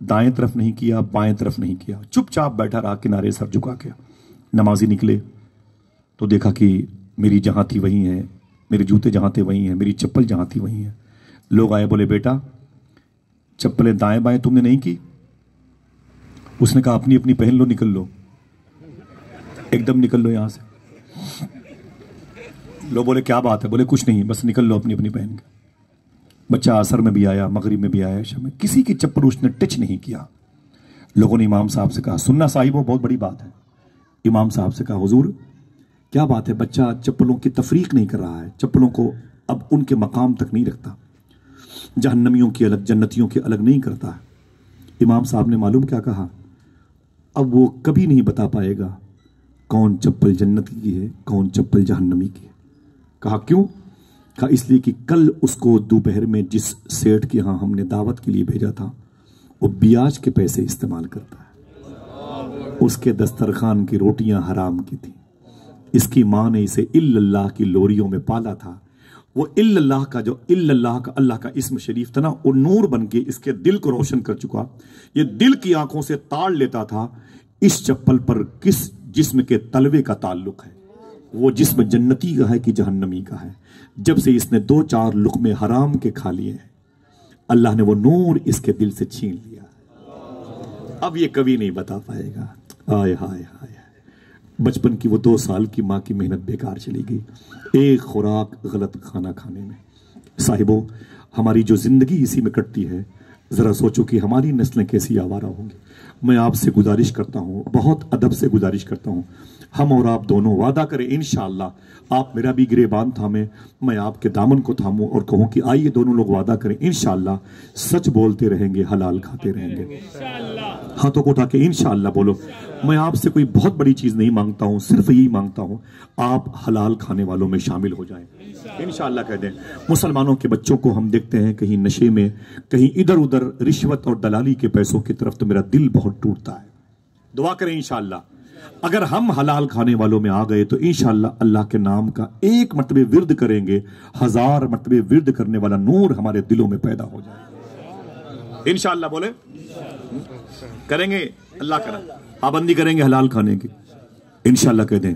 دائیں طرف نہیں کیا، بائیں طرف نہیں کیا، چپ چاپ بیٹھا رہا کنارے، سر جھکا کے. نمازی نکلے تو دیکھا کہ میری جہاں تھی وہیں ہے، میرے جوتے جہاں تھے وہیں ہیں، میری چپل جہاں تھی وہیں ہے. لوگ آئے، بولے بیٹا چپلیں دائیں بائیں تم نے نہیں کی؟ اس نے کہا اپنی اپنی پہن لو، نکل لو، ایک دم نکل لو یہاں سے. لوگ بولے کیا بات ہے؟ بولے کچھ نہیں، بس نکل لو اپنی اپنی پہن کے. بچہ عصر میں بھی آیا، مغرب میں بھی آیا، عشاء میں، کسی کی چپل اس نے ٹچ نہیں کیا. لوگوں نے امام صاحب سے کہا، سننا صاحب بہت بڑی بات ہے. امام صاحب سے کہا حضور کیا بات ہے؟ بچہ چپلوں کی تفریق نہیں کر رہا ہے، چپلوں کو اب ان کے مقام تک نہیں رکھتا، جہنمیوں کی الگ جنتیوں کی الگ نہیں کرتا ہے. امام صاحب نے معلوم کیا کہا؟ اب وہ کبھی نہیں بتا پائے گا کون چپل جنتی کی ہے، کون چپل جہنمی کی ہے. کہا کیوں؟ کہا اس لیے کہ کل اس کو دوپہر میں جس سیٹ کے ہاں ہم نے دعوت کے لیے بھیجا تھا وہ بیاج کے پیسے استعمال کرتا ہے، اس کے دسترخوان کی روٹیاں حرام کی تھی، اس کی ماں نے اسے اللہ کی لوریوں میں پالا تھا. وہ اللہ کا جو اللہ کا اللہ کا اسم شریف تھا نا، وہ نور بن کے اس کے دل کو روشن کر چکا. یہ دل کی آنکھوں سے تاڑ لیتا تھا اس چپل پر کس جسم کے تلوے کا تعلق ہے، وہ جسم جنتی کا ہے کہ جہنمی کا ہے. جب سے اس نے 2-4 لقمے حرام کے کھا لیے ہیں، اللہ نے وہ نور اس کے دل سے چھین لیا. اب یہ کبھی نہیں بتا پائے گا. آئے ہائے ہائے، بچپن کی وہ 2 سال کی ماں کی محنت بیکار چلی گئی ایک خوراک غلط کھانا کھانے میں. صاحبوں، ہماری جو زندگی اسی میں کٹتی ہے، ذرا سوچو کہ ہماری نسلیں کیسی آوارہ ہوں گی. میں آپ سے گزارش کرتا ہوں، بہت ادب سے گزارش کرتا ہوں، ہم اور آپ دونوں وعدہ کریں انشاءاللہ. آپ میرا بھی گریبان تھامیں، میں آپ کے دامن کو تھاموں اور کہوں کہ آئیے دونوں لوگ وعدہ کریں انشاءاللہ سچ بولتے رہیں گے، حلال کھاتے رہیں گے. ہاتھوں کو اٹھا کے انشاءاللہ بولو. میں آپ سے کوئی بہت بڑی چیز نہیں مانگتا ہوں، صرف یہی مانگتا ہوں آپ حلال کھانے والوں میں شامل ہو جائیں. انشاءاللہ کہہ دیں. مسلمانوں کے بچوں کو ہم دیکھتے ہیں کہیں نشے میں، کہیں ادھر ادھر رشوت اور دلالی کے پیسوں کی طرف، تو میرا دل بہت ٹوٹتا ہے. دعا کریں انشاءاللہ اگر ہم حلال کھانے والوں میں آ گئے تو انشاءاللہ اللہ کے نام کا 1 مرتبہ ورد کریں گے، 1000 مرتبہ ورد کرنے والا نور ہمارے دلوں میں پیدا ہو جائے. انشاءاللہ بولے کریں گے. اللہ کرا پابندی کریں گے حلال کھانے کی. انشاءاللہ کہہ دیں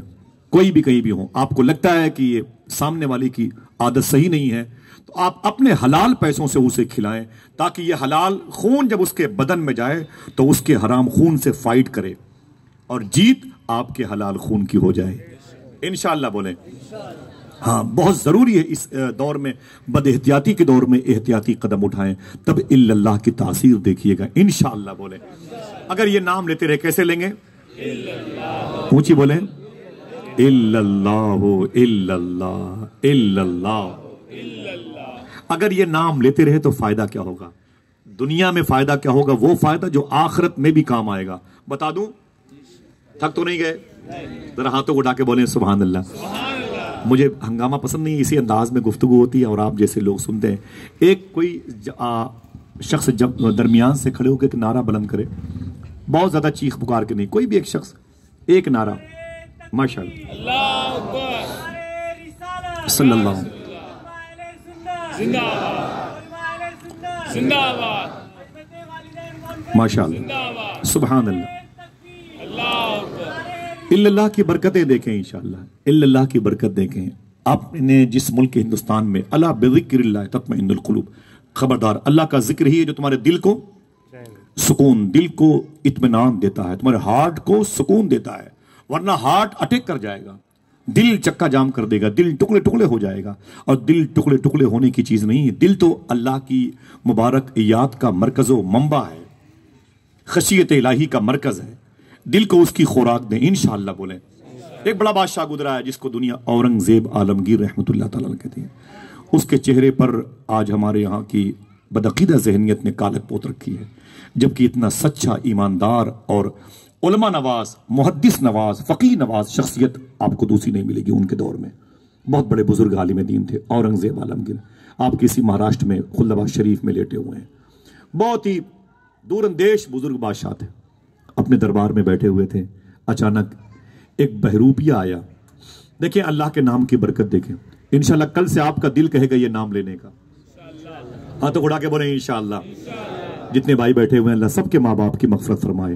کوئی بھی کہیں بھی ہو، آپ کو لگتا ہے کہ یہ سامنے والے کی عادت صحیح نہیں ہے تو آپ اپنے حلال پیسوں سے اسے کھلائیں، تاکہ یہ حلال خون جب اس کے بدن میں جائے تو اس کے حرام خون سے فائٹ کرے اور جیت آپ کے حلال خون کی ہو جائے. انشاءاللہ بولیں. ہاں بہت ضروری ہے اس دور میں، بد احتیاطی کے دور میں احتیاطی قدم اٹھائیں، تب اللہ کی تاثیر دیکھیے گا. انشاءاللہ بولیں. اگر یہ نام لیتے رہے کیسے لیں گے؟ اونچی بولیں. اللہ اللہ اللہ. اگر یہ نام لیتے رہے تو فائدہ کیا ہوگا؟ دنیا میں فائدہ کیا ہوگا؟ وہ فائدہ جو آخرت میں بھی کام آئے گا. بتا دوں؟ تھک تو نہیں گئے؟ ذرا ہاتھوں کو اٹھا کے بولیں سبحان اللہ. مجھے ہنگامہ پسند نہیں، اسی انداز میں گفتگو ہوتی ہے اور آپ جیسے لوگ سنتے ہیں. ایک کوئی شخص جب درمیان سے کھڑے ہو کے ایک نعرہ بلند کرے، بہت زیادہ چیخ پکار کے نہیں، کوئی بھی ایک شخص ایک نعرہ. ماشاءاللہ صلی اللہ علیہ ماشاءاللہ سبحان اللہ. اللہ کی برکتیں دیکھیں انشاءاللہ، اللہ کی برکت دیکھیں. آپ نے جس ملک ہندوستان میں، اللہ بذکر اللہ تطمئن القلوب، خبردار اللہ کا ذکر ہی ہے جو تمہارے دل کو سکون، دل کو اطمینان دیتا ہے، تمہارے ہارٹ کو سکون دیتا ہے. ورنہ ہارٹ اٹیک کر جائے گا، دل چکا جام کر دے گا، دل ٹکڑے ٹکڑے ہو جائے گا. اور دل ٹکڑے ٹکڑے ہونے کی چیز نہیں ہے. دل تو اللہ کی مبارک یاد کا مرکز و منبع ہے، خشیت الہی کا مرکز ہے. دل کو اس کی خوراک دیں انشاءاللہ بولیں. ایک بڑا بادشاہ گزرا ہے جس کو دنیا اورنگزیب عالمگیر رحمت اللہ تعالیٰ کہتے ہیں. اس کے چہرے پر آج ہمارے یہاں کی بدعقیدہ ذہنیت نے کالک پوت رکھی ہے، جبکہ اتنا سچا، ایماندار اور علماء نواز، محدث نواز، فقیہ نواز شخصیت آپ کو دوسری نہیں ملے گی. ان کے دور میں بہت بڑے بزرگ عالم دین تھے اورنگزیب عالمگیر. آپ کسی مہاراشٹر میں خلدآباد شریف میں لیٹے ہوئے ہیں. بہت ہی دور اندیش بزرگ بادشاہ تھے، اپنے دربار میں بیٹھے ہوئے تھے. اچانک ایک بہروپیہ آیا. دیکھیں اللہ کے نام کی برکت دیکھیں. انشاءاللہ کل سے آپ کا دل کہے گا یہ نام لینے کا. ہاں تو اڑا کے بولیں انشاءاللہ. جتنے بھائی بیٹھے ہوئے ہیں اللہ سب کے ماں باپ کی مغفرت فرمائے،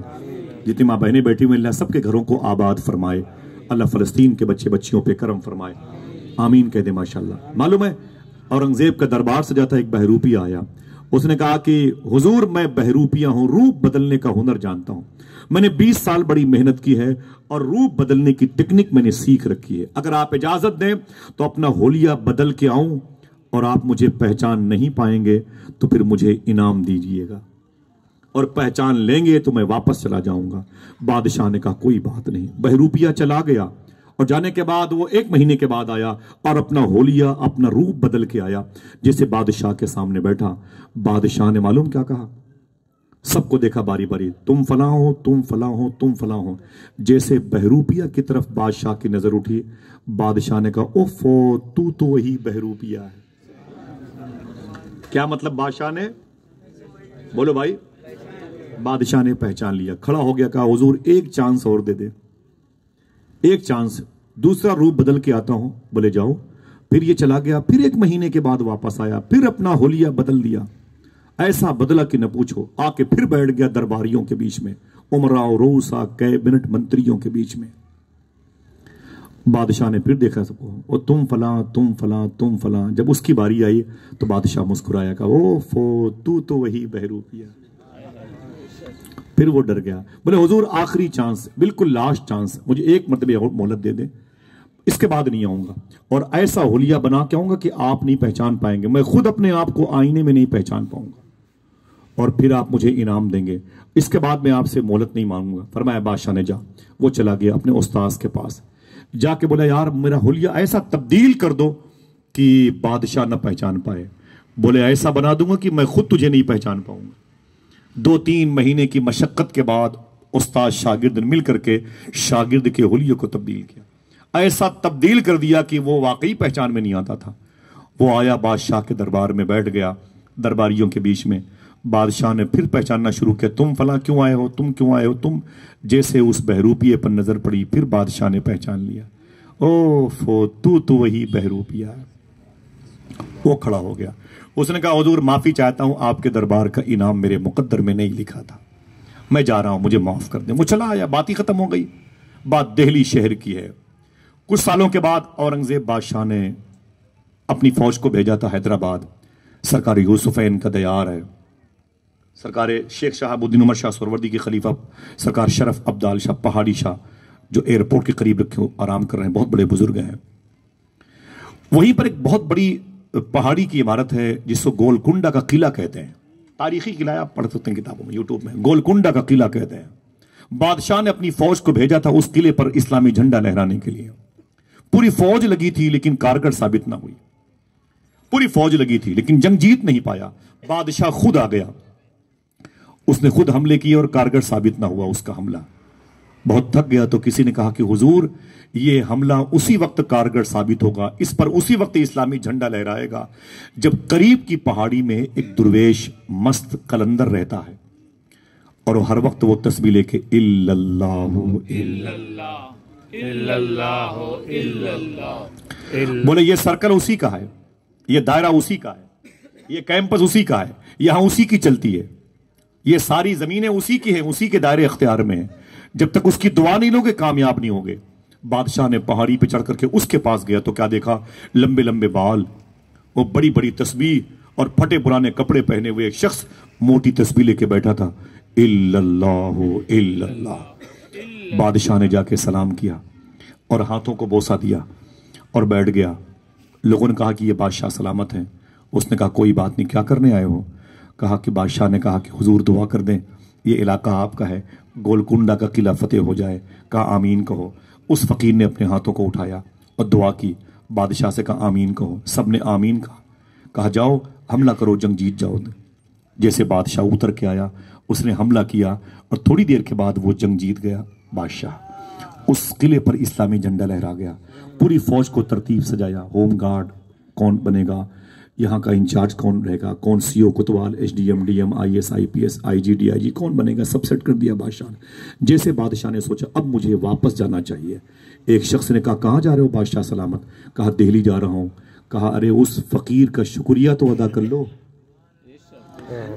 جتنی ماں بہنیں بیٹھی ہوئے ہیں اللہ سب کے گھروں کو آباد فرمائے، اللہ فلسطین کے بچے بچیوں پہ کرم فرمائے، آمین کہہ دے ماشاءاللہ۔ معلوم ہے اورنگزیب کا دربار سے جاتا ایک بہروپیہ آیا، اس نے کہا کہ حضور میں بہروپیہ ہوں، روپ بدلنے کا ہنر جانتا ہوں، میں نے 20 سال بڑی محنت کی ہے اور روپ بدلنے کی ٹیکنک میں نے سیکھ رکھی ہے، اگر آپ اجازت دیں تو اپنا حلیہ بدل کے آؤں اور آپ مجھے پہچان نہیں پائیں گے تو پھر مجھے انعام دیجئے گا، اور پہچان لیں گے تو میں واپس چلا جاؤں گا۔ بادشاہ نے کہا کوئی بات نہیں۔ بہروپیہ چلا گیا اور جانے کے بعد وہ 1 مہینے کے بعد آیا اور اپنا حلیہ اپنا روپ بدل کے آیا، جسے بادشاہ کے سامنے بیٹھا۔ بادشاہ نے معلوم کیا کہا؟ سب کو دیکھا باری باری، تم فلاں ہو، تم فلاں ہو، تم فلاں ہو۔ جیسے بہروپیہ کی طرف بادشاہ کی نظر اٹھی، بادشاہ نے کہا اوفو تو وہی بہروپیہ ہے۔ کیا مطلب؟ بادشاہ نے بولو بھائی، بادشاہ نے پہچان لیا، کھڑا ہو گیا، کہا حضور ایک چانس اور دے دے، ایک چانس، دوسرا روپ بدل کے آتا ہوں۔ بولے جاؤ۔ پھر یہ چلا گیا، پھر 1 مہینے کے بعد واپس آیا، پھر اپنا حلیہ بدل دیا، ایسا بدلا کہ نہ پوچھو، آ کے پھر بیٹھ گیا درباریوں کے بیچ میں، عمراء و روسا کیبنٹ منتریوں کے بیچ میں۔ بادشاہ نے پھر دیکھا سب کو، اور تم فلاں تم فلاں تم فلاں۔ جب اس کی باری آئی تو بادشاہ مسکرایا، کہا اوفو تو وہی بہروپیہ۔ پھر وہ ڈر گیا، بولے حضور آخری چانس، بالکل لاسٹ چانس، مجھے 1 مرتبہ اور مہلت دے دیں، اس کے بعد نہیں آؤں گا، اور ایسا حلیہ بنا کے آؤں گا کہ آپ نہیں پہچان پائیں گے، میں خود اپنے آپ کو آئینے میں نہیں پہچان پاؤں گا، اور پھر آپ مجھے انعام دیں گے، اس کے بعد میں آپ سے مہلت نہیں مانگوں گا۔ فرمایا بادشاہ نے جا۔ وہ چلا گیا اپنے استاذ کے پاس، جا کے بولا یار میرا حلیہ ایسا تبدیل کر دو کہ بادشاہ نہ پہچان پائے۔ بولے ایسا بنا دوں گا کہ میں خود تجھے نہیں پہچان پاؤں گا۔ 2-3 مہینے کی مشقت کے بعد استاد شاگرد نے مل کر کے شاگرد کے حلیے کو تبدیل کیا، ایسا تبدیل کر دیا کہ وہ واقعی پہچان میں نہیں آتا تھا۔ وہ آیا بادشاہ کے دربار میں بیٹھ گیا، درباریوں کے بیچ میں۔ بادشاہ نے پھر پہچاننا شروع کیا، تم فلاں کیوں آئے ہو، تم کیوں آئے ہو، تم۔ جیسے اس بہروپیے پر نظر پڑی، پھر بادشاہ نے پہچان لیا، اوفو تو وہی بہروپیہ ہے۔ وہ کھڑا ہو گیا، اس نے کہا حضور معافی چاہتا ہوں، آپ کے دربار کا انعام میرے مقدر میں نہیں لکھا تھا، میں جا رہا ہوں، مجھے معاف کر دیں۔ وہ چلا آیا، بات ہی ختم ہو گئی۔ بات دہلی شہر کی ہے۔ کچھ سالوں کے بعد اورنگزیب بادشاہ نے اپنی فوج کو بھیجا تھا حیدرآباد، سرکار یوسفین کا دیار ہے، سرکار شیخ شہاب الدین عمر شاہ سہروردی کے خلیفہ سرکار شرف عبدال شاہ پہاڑی شاہ، جو ایئرپورٹ کے قریب رکھے آرام کر رہے ہیں، بہت بڑے بزرگ ہیں۔ وہیں پر ایک بہت بڑی پہاڑی کی عمارت ہے جس کو گولکنڈا کا قلعہ کہتے ہیں، تاریخی قلعہ ہے، آپ پڑھ سکتے ہیں کتابوں میں، یوٹیوب میں، گولکنڈا کا قلعہ کہتے ہیں۔ بادشاہ نے اپنی فوج کو بھیجا تھا اس قلعے پر اسلامی جھنڈا لہرانے کے لیے۔ پوری فوج لگی تھی لیکن کارگر ثابت نہ ہوئی، پوری فوج لگی تھی لیکن جنگ جیت نہیں پایا۔ بادشاہ خود آ گیا، اس نے خود حملے کیے اور کارگر ثابت نہ ہوا اس کا حملہ۔ بہت تھک گیا تو کسی نے کہا کہ حضور یہ حملہ اسی وقت کارگر ثابت ہوگا، اس پر اسی وقت اسلامی جھنڈا لہرائے گا جب قریب کی پہاڑی میں ایک درویش مست قلندر رہتا ہے اور وہ ہر وقت وہ تسبیح لے کے الا اللہ الا اللہ الا اللہ، بولے یہ سرکل اسی کا ہے، یہ دائرہ اسی کا ہے، یہ کیمپس اسی کا ہے، یہاں اسی کی چلتی ہے، یہ ساری زمینیں اسی کی ہیں، اسی کے دائرے اختیار میں ہیں، جب تک اس کی دعا نہیں لوگے کامیاب نہیں ہوگے۔ بادشاہ نے پہاڑی پہ چڑھ کر کے اس کے پاس گیا تو کیا دیکھا؟ لمبے لمبے بال، وہ بڑی بڑی تسبیح اور پھٹے پرانے کپڑے پہنے ہوئے ایک شخص موٹی تسبیح لے کے بیٹھا تھا، الا اللہ الا اللہ۔ بادشاہ نے جا کے سلام کیا اور ہاتھوں کو بوسہ دیا اور بیٹھ گیا۔ لوگوں نے کہا کہ یہ بادشاہ سلامت ہیں۔ اس نے کہا کوئی بات نہیں، کیا کرنے آئے ہو؟ کہا کہ بادشاہ نے کہا کہ حضور دعا کر دیں، یہ علاقہ آپ کا ہے، گولکنڈا کا قلعہ فتح ہو جائے۔ کہا آمین کہو۔ اس فقیر نے اپنے ہاتھوں کو اٹھایا اور دعا کی، بادشاہ سے کہا آمین کہو، سب نے آمین کہا۔ کہا جاؤ حملہ کرو، جنگ جیت جاؤ۔ جیسے بادشاہ اتر کے آیا اس نے حملہ کیا اور تھوڑی دیر کے بعد وہ جنگ جیت گیا۔ بادشاہ اس قلعے پر اسلامی جھنڈا لہرا گیا، پوری فوج کو ترتیب سجایا، ہوم گارڈ کون بنے گا، یہاں کا انچارج کون رہے گا، کون سی او کوتوال، H D M, D M, I S, I P S, I G, D I G کون بنے گا، سب سیٹ کر دیا بادشاہ نے۔ جیسے بادشاہ نے سوچا اب مجھے واپس جانا چاہیے، ایک شخص نے کہا کہاں جا رہے ہو بادشاہ سلامت؟ کہا دہلی جا رہا ہوں۔ کہا ارے اس فقیر کا شکریہ تو ادا کر لو،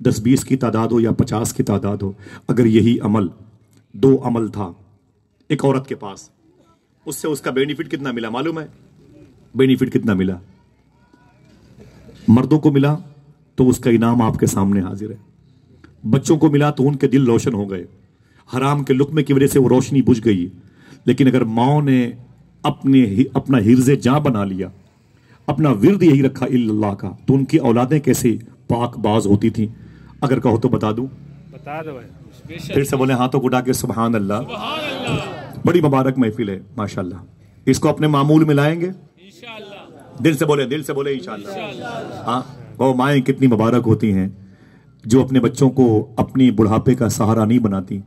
10-20 کی تعداد ہو یا 50 کی تعداد ہو، اگر یہی عمل 2 عمل تھا ایک عورت کے پاس، اس سے اس کا بینیفٹ کتنا ملا معلوم ہے؟ بینیفٹ کتنا ملا؟ مردوں کو ملا تو اس کا انعام آپ کے سامنے حاضر ہے، بچوں کو ملا تو ان کے دل روشن ہو گئے، حرام کے لقمے کی وجہ سے وہ روشنی بجھ گئی، لیکن اگر ماؤں نے اپنا حرز جاں بنا لیا، اپنا ورد یہی رکھا الا اللہ کا، تو ان کی اولادیں کیسے پاک باز ہوتی تھیں؟ اگر کہو تو بتا دوں؟ بتا دو بھائی، پھر سے بولیں ہاتھوں کو اٹھا کے سبحان اللہ۔ بڑی مبارک محفل ہے ماشاءاللہ، اس کو اپنے معمول میں لائیں گے دل سے بولیں، دل سے بولیں انشاءاللہ۔ ہاں، وہ مائیں کتنی مبارک ہوتی ہیں جو اپنے بچوں کو اپنی بڑھاپے کا سہارا نہیں بناتی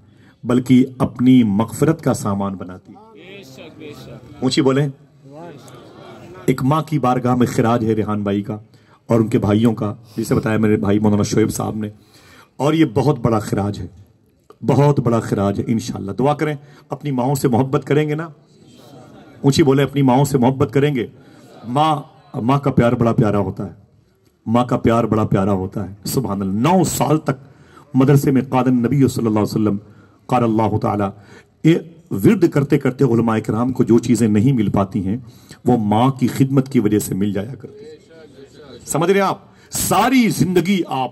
بلکہ اپنی مغفرت کا سامان بناتی۔ اونچی بولیں۔ ایک ماں کی بارگاہ میں خراج ہے ریحان بھائی کا اور ان کے بھائیوں کا، جسے بتایا میرے بھائی مولانا شعیب صاحب نے، اور یہ بہت بڑا خراج ہے، بہت بڑا خراج ہے۔ انشاءاللہ دعا کریں، اپنی ماؤں سے محبت کریں گے نا؟ اونچی بولیں، اپنی ماؤں سے محبت کریں گے؟ ماں کا پیار بڑا پیارا ہوتا ہے، ماں کا پیار بڑا پیارا ہوتا ہے، سبحان اللہ۔ 9 سال تک مدرسے میں قاد النبی صلی اللہ علیہ وسلم قال اللہ تعالی، ورد کرتے کرتے علماء کرام کو جو چیزیں نہیں مل پاتی ہیں وہ ماں کی خدمت کی وجہ سے مل جایا کرتی ہیں۔ سمجھ رہے ہیں آپ؟ ساری زندگی آپ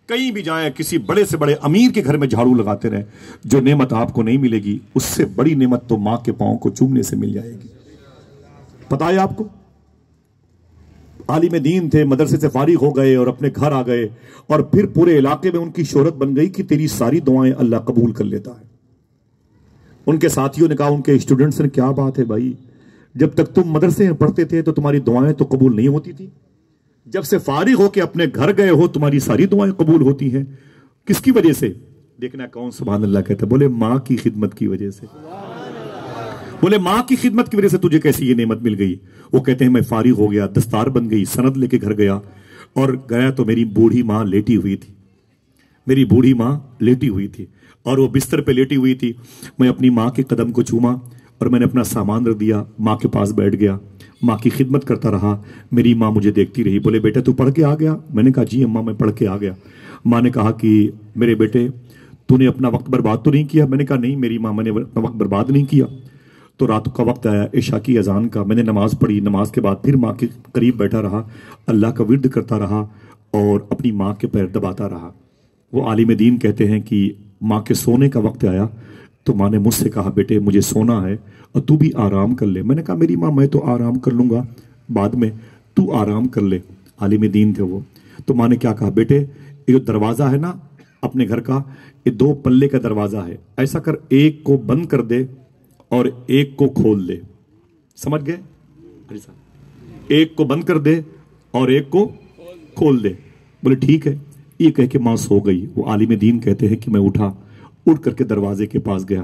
کہیں بھی جائیں، کسی بڑے سے بڑے امیر کے گھر میں جھاڑو لگاتے رہیں، جو نعمت آپ کو نہیں ملے گی اس سے بڑی نعمت تو ماں کے پاؤں کو چومنے سے مل جائے گی۔ پتہ ہے آپ کو؟ عالم دین تھے، مدرسے سے فارغ ہو گئے اور اپنے گھر آ گئے، اور پھر پورے علاقے میں ان کی شہرت بن گئی کہ تیری ساری دعائیں اللہ قبول کر لیتا ہے۔ ان کے ساتھیوں نے کہا، ان کے اسٹوڈنٹس نے، کیا بات ہے بھائی، جب تک تم مدرسے میں پڑھتے تھے تو تمہاری دعائیں تو قبول نہیں ہوتی تھی، جب سے فارغ ہو کے اپنے گھر گئے ہو تمہاری ساری دعائیں قبول ہوتی ہیں، کس کی وجہ سے؟ دیکھنا کون سبحان اللہ کہتا ہے؟ بولے ماں کی خدمت کی وجہ سے۔ بولے ماں کی خدمت کی وجہ سے تجھے کیسی یہ نعمت مل گئی؟ وہ کہتے ہیں میں فارغ ہو گیا، دستار بن گئی، سند لے کے گھر گیا، اور گیا تو میری بوڑھی ماں لیٹی ہوئی تھی، میری بوڑھی ماں لیٹی ہوئی تھی اور وہ بستر پہ لیٹی ہوئی تھی۔ میں اپنی ماں کے قدم کو چوما اور میں نے اپنا سامان رکھ دیا، ماں کے پاس بیٹھ گیا، ماں کی خدمت کرتا رہا۔ میری ماں مجھے دیکھتی رہی، بولے بیٹا تو پڑھ کے آ گیا؟ میں نے کہا جی اماں میں پڑھ کے آ گیا۔ ماں نے کہا کہ میرے بیٹے تو نے اپنا وقت برباد تو نہیں کیا؟ میں نے کہا نہیں میری ماں، میں نے اپنا وقت برباد نہیں کیا۔ تو رات کا وقت آیا عشاء کی اذان کا، میں نے نماز پڑھی، نماز کے بعد پھر ماں کے قریب بیٹھا رہا، اللہ کا ورد کرتا رہا اور اپنی ماں کے پیر دباتا رہا۔ وہ عالم دین کہتے ہیں کہ ماں کے سونے کا وقت آیا تو ماں نے مجھ سے کہا بیٹے مجھے سونا ہے اور تو بھی آرام کر لے۔ میں نے کہا میری ماں میں تو آرام کر لوں گا بعد میں، تو آرام کر لے۔ عالم دین تھے وہ۔ تو ماں نے کیا کہا، بیٹے یہ جو دروازہ ہے نا اپنے گھر کا، یہ 2 پلے کا دروازہ ہے، ایسا کر ایک کو بند کر دے اور ایک کو کھول دے۔ سمجھ گئے؟ ایک کو بند کر دے اور ایک کو کھول دے۔ بولے ٹھیک ہے۔ یہ کہہ کے ماں سو گئی۔ وہ عالم دین کہتے ہیں کہ میں اٹھا، اٹھ کر کے دروازے کے پاس گیا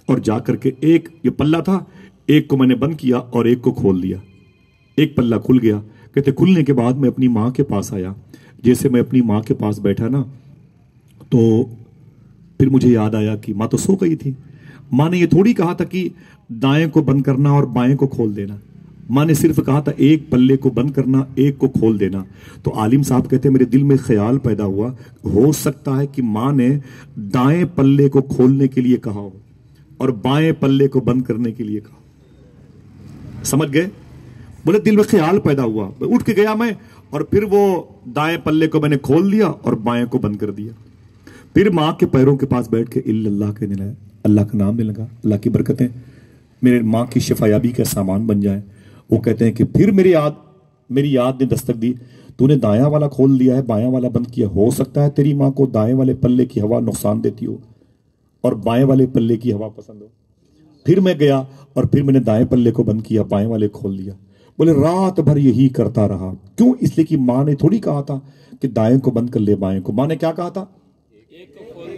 اور جا کر کے ایک یہ پلہ تھا، ایک کو میں نے بند کیا اور ایک کو کھول دیا۔ ایک پلہ کھل گیا۔ کہتے کھلنے کے بعد میں اپنی ماں کے پاس آیا، جیسے میں اپنی ماں کے پاس بیٹھا نا تو پھر مجھے یاد آیا کہ ماں تو سو گئی تھی۔ ماں نے یہ تھوڑی کہا تھا کہ دائیں کو بند کرنا اور بائیں کو کھول دینا، ماں نے صرف کہا تھا ایک پلے کو بند کرنا ایک کو کھول دینا۔ تو عالم صاحب کہتے ہیں میرے دل میں خیال پیدا ہوا، ہو سکتا ہے کہ ماں نے دائیں پلے کو کھولنے کے لیے کہا ہو اور بائیں پلے کو بند کرنے کے لیے کہا۔ سمجھ گئے؟ بولے دل میں خیال پیدا ہوا، اٹھ کے گیا میں اور پھر وہ دائیں پلے کو میں نے کھول دیا اور بائیں کو بند کر دیا۔ پھر ماں کے پیروں کے پاس بیٹھ کے اللہ کہنے لگا، اللہ کا نام لینے لگا، اللہ کی برکتیں میرے ماں کی شفایابی کا سامان بن جائیں۔ وہ کہتے ہیں کہ پھر میری یاد نے دستک دی، تو نے دایاں والا کھول دیا ہے بایاں والا بند کیا، ہو سکتا ہے تیری ماں کو دائیں والے پلے کی ہوا نقصان دیتی ہو اور بائیں والے پلے کی ہوا پسند ہو۔ پھر میں گیا اور پھر میں نے دائیں پلے کو بند کیا، بائیں والے کھول دیا۔ بولے رات بھر یہی کرتا رہا۔ کیوں؟ اس لیے کہ ماں نے تھوڑی کہا تھا کہ دائیں کو بند کر لے بائیں کو، ماں نے کیا کہا تھا؟